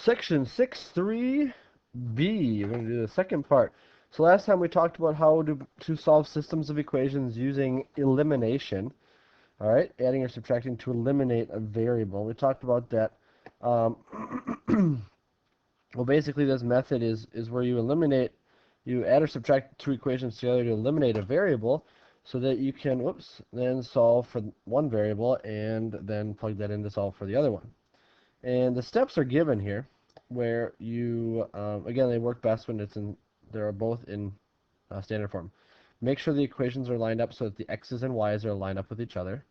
Section 6.3b. We're going to do the second part. So last time we talked about how to solve systems of equations using elimination. All right, adding or subtracting to eliminate a variable. We talked about that. Well, basically, this method is where you add or subtract two equations together to eliminate a variable, so that you can, then solve for one variable and then plug that in to solve for the other one. And the steps are given here, where you, again, they work best when they're both in standard form. Make sure the equations are lined up so that the x's and y's are lined up with each other.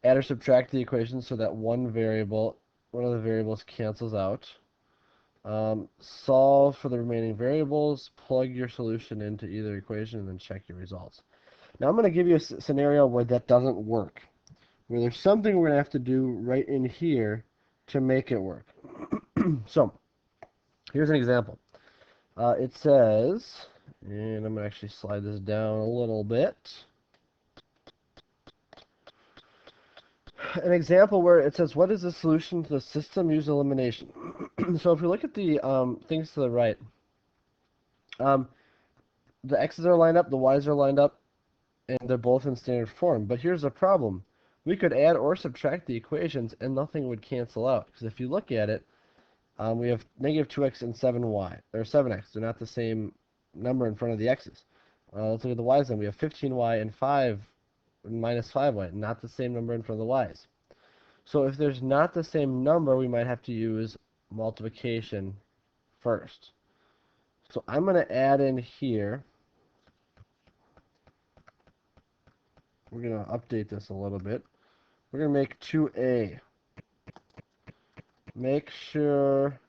Add or subtract the equations so that one of the variables cancels out. Solve for the remaining variables, plug your solution into either equation, and then check your results. Now I'm going to give you a scenario where that doesn't work, where there's something we're going to have to do right in here to make it work. So, here's an example. It says, and I'm going to actually slide this down a little bit. An example where it says, what is the solution to the system use elimination? So if we look at the things to the right, the x's are lined up, the y's are lined up, and they're both in standard form. But here's the problem. We could add or subtract the equations, and nothing would cancel out. Because if you look at it, we have negative 2x and 7y, or 7x. They're not the same number in front of the x's. Let's look at the y's then. We have 15y and minus 5y, not the same number in front of the y's. So if there's not the same number, we might have to use multiplication first. So I'm going to add in here. We're going to update this a little bit. We're going to make 2a. Make sure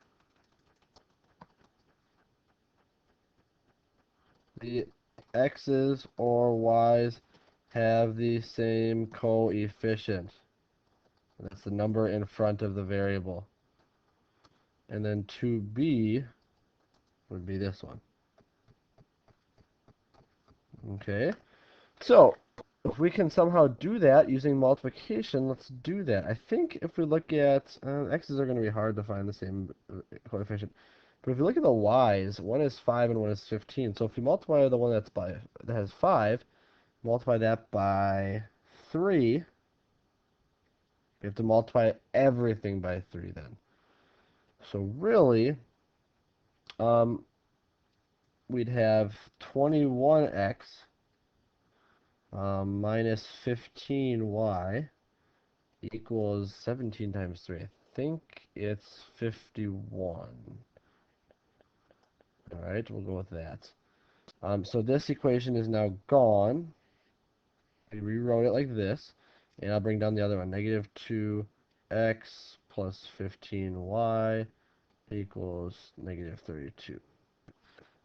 the x's or y's have the same coefficient. That's the number in front of the variable. And then 2b would be this one. Okay, so if we can somehow do that using multiplication, let's do that. I think if we look at, x's are going to be hard to find the same coefficient. But if you look at the y's, one is 5 and one is 15. So if you multiply the one that has 5, multiply that by 3, you have to multiply everything by 3 then. So really, we'd have 21x minus 15y equals 17 times 3. I think it's 51. Alright, we'll go with that. So this equation is now gone. We rewrote it like this. And I'll bring down the other one. Negative 2x plus 15y equals negative 32.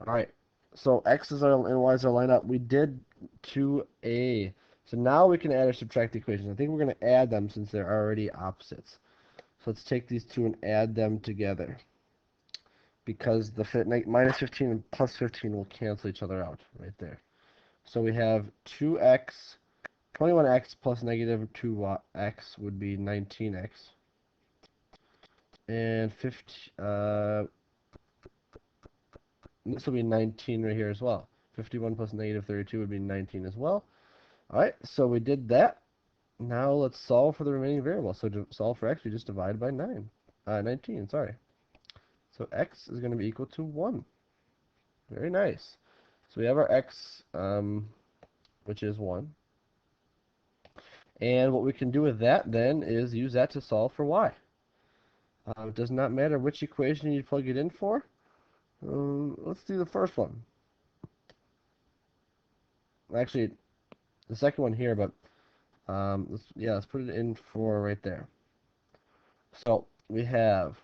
Alright, so x's and y's are lined up. We did 2a. So now we can add or subtract the equations. I think we're going to add them since they're already opposites. So let's take these two and add them together. Because the minus 15 and plus 15 will cancel each other out right there. So we have 21x plus negative 2x would be 19x. And this will be 19 right here as well. 51 plus negative 32 would be 19 as well. Alright, so we did that. Now let's solve for the remaining variable. So to solve for x, we just divide by 19, sorry. So x is going to be equal to 1. Very nice. So we have our x, which is 1. And what we can do with that then is use that to solve for y. It does not matter which equation you plug it in for. Let's do the first one. Actually, the second one here, but let's put it in for right there. So we have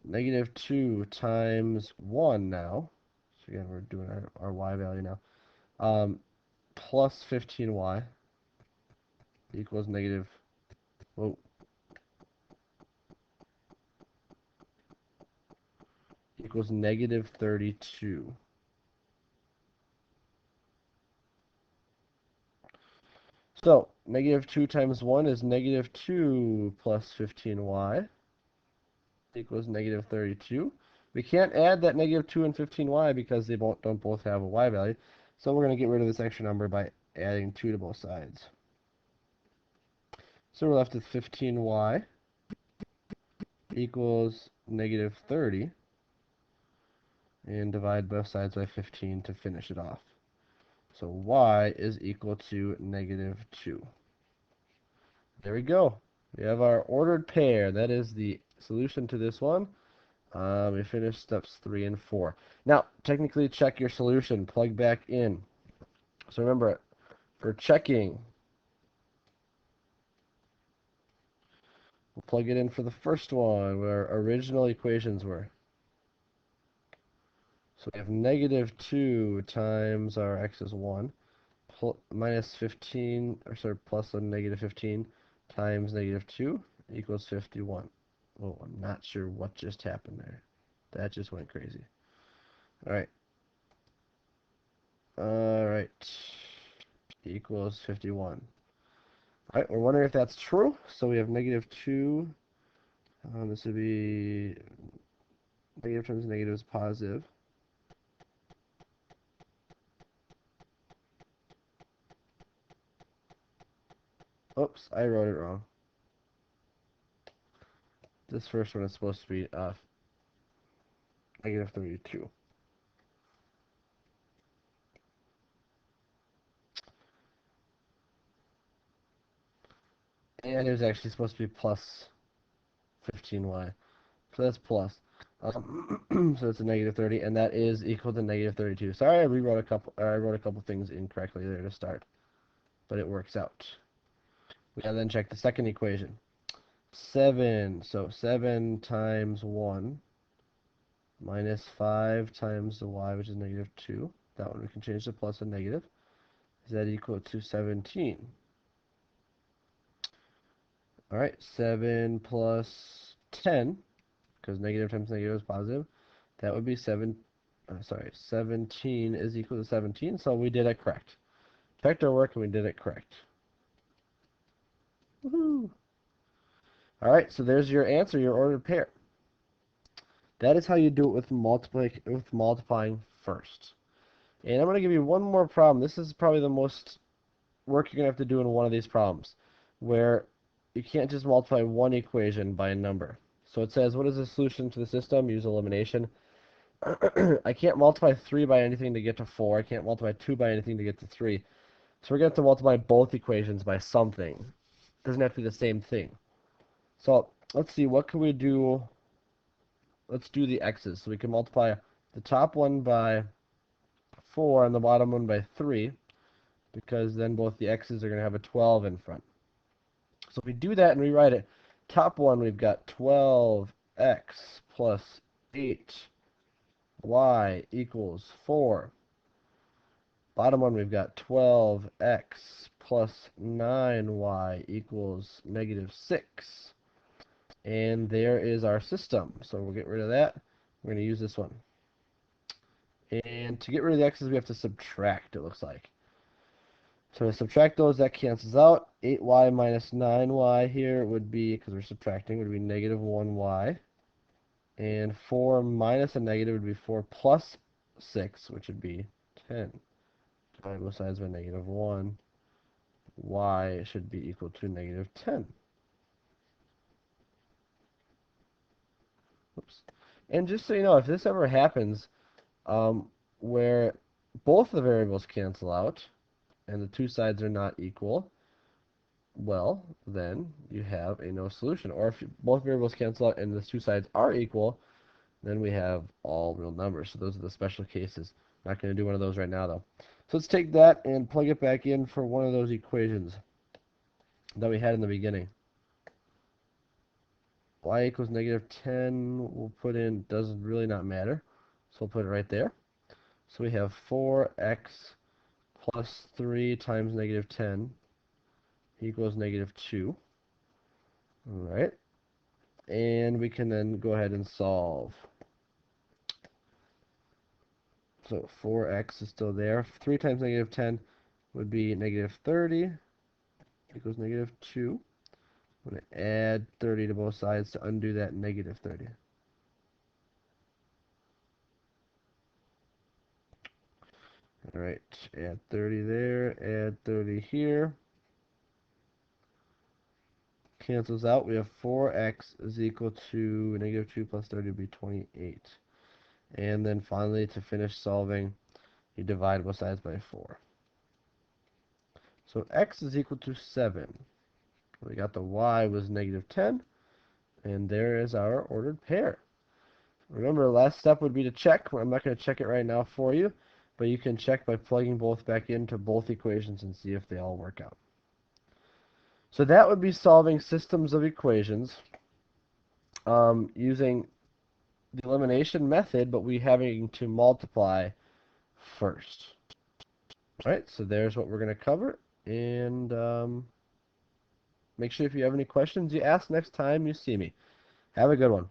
negative 2 times 1 now. So again, we're doing our y value now. Plus 15y equals negative, equals negative 32. So, negative 2 times 1 is negative 2 plus 15y equals negative 32. We can't add that negative 2 and 15y because they don't both have a y value. So we're going to get rid of this extra number by adding 2 to both sides. So we're left with 15y equals negative 30. And divide both sides by 15 to finish it off. So y is equal to negative 2. There we go. We have our ordered pair. That is the solution to this one. We finished steps 3 and 4. Now, technically check your solution. Plug back in. So remember, for checking, we'll plug it in for the first one, where our original equations were. So we have negative 2 times our x is 1, minus 15, or sorry, plus a negative 15 times negative 2 equals 51. Oh, I'm not sure what just happened there. That just went crazy. Alright. Alright. Equals 51. Alright, we're wondering if that's true. So we have negative 2. This would be negative times negative is positive. Oops, I wrote it wrong. This first one is supposed to be negative 32. And it was actually supposed to be plus 15y. So that's plus. So it's a negative 30, and that is equal to negative 32. Sorry, I wrote a couple things incorrectly there to start, but it works out. We gotta then check the second equation. 7, so 7 times 1 minus 5 times the y, which is negative 2. That one we can change to plus and negative. Is that equal to 17? Alright, 7 plus 10, because negative times negative is positive. That would be 17 is equal to 17, so we did it correct. Checked our work and we did it correct. Woohoo! Alright, so there's your answer, your ordered pair. That is how you do it with multiplying first. And I'm going to give you one more problem. This is probably the most work you're going to have to do in one of these problems, where you can't just multiply one equation by a number. So it says, what is the solution to the system? Use elimination. I can't multiply 3 by anything to get to 4. I can't multiply 2 by anything to get to 3. So we're going to have to multiply both equations by something. It doesn't have to be the same thing. So let's see, what can we do? Let's do the x's. So we can multiply the top one by 4 and the bottom one by 3, because then both the x's are going to have a 12 in front. So if we do that and rewrite it, top one we've got 12x plus 8y equals 4. Bottom one we've got 12x plus 9y equals negative 6. And there is our system. So we'll get rid of that. We're going to use this one. And to get rid of the x's, we have to subtract, it looks like. So to subtract those, that cancels out. 8y minus 9y here would be, because we're subtracting, would be negative 1y. And 4 minus a negative would be 4 plus 6, which would be 10. Divide both sides by negative 1. Y should be equal to negative 10. Oops. And just so you know, if this ever happens, where both the variables cancel out, and the two sides are not equal, well, then you have a no solution. Or if both variables cancel out and the two sides are equal, then we have all real numbers. So those are the special cases. Not going to do one of those right now, though. So let's take that and plug it back in for one of those equations that we had in the beginning. Y equals negative 10, we'll put in, doesn't really not matter. So we'll put it right there. So we have 4x plus 3 times negative 10 equals negative 2. Alright. And we can then go ahead and solve. So 4x is still there. 3 times negative 10 would be negative 30 equals negative 2. I'm going to add 30 to both sides to undo that negative 30. Alright, add 30 there, add 30 here. Cancels out. We have 4x is equal to negative 2 plus 30 would be 28. And then finally, to finish solving, you divide both sides by 4. So x is equal to 7. We got the y was negative 10. And there is our ordered pair. Remember, the last step would be to check. I'm not going to check it right now for you, but you can check by plugging both back into both equations and see if they all work out. So that would be solving systems of equations using the elimination method, but we having to multiply first. All right, so there's what we're going to cover, and make sure if you have any questions, you ask next time you see me. Have a good one.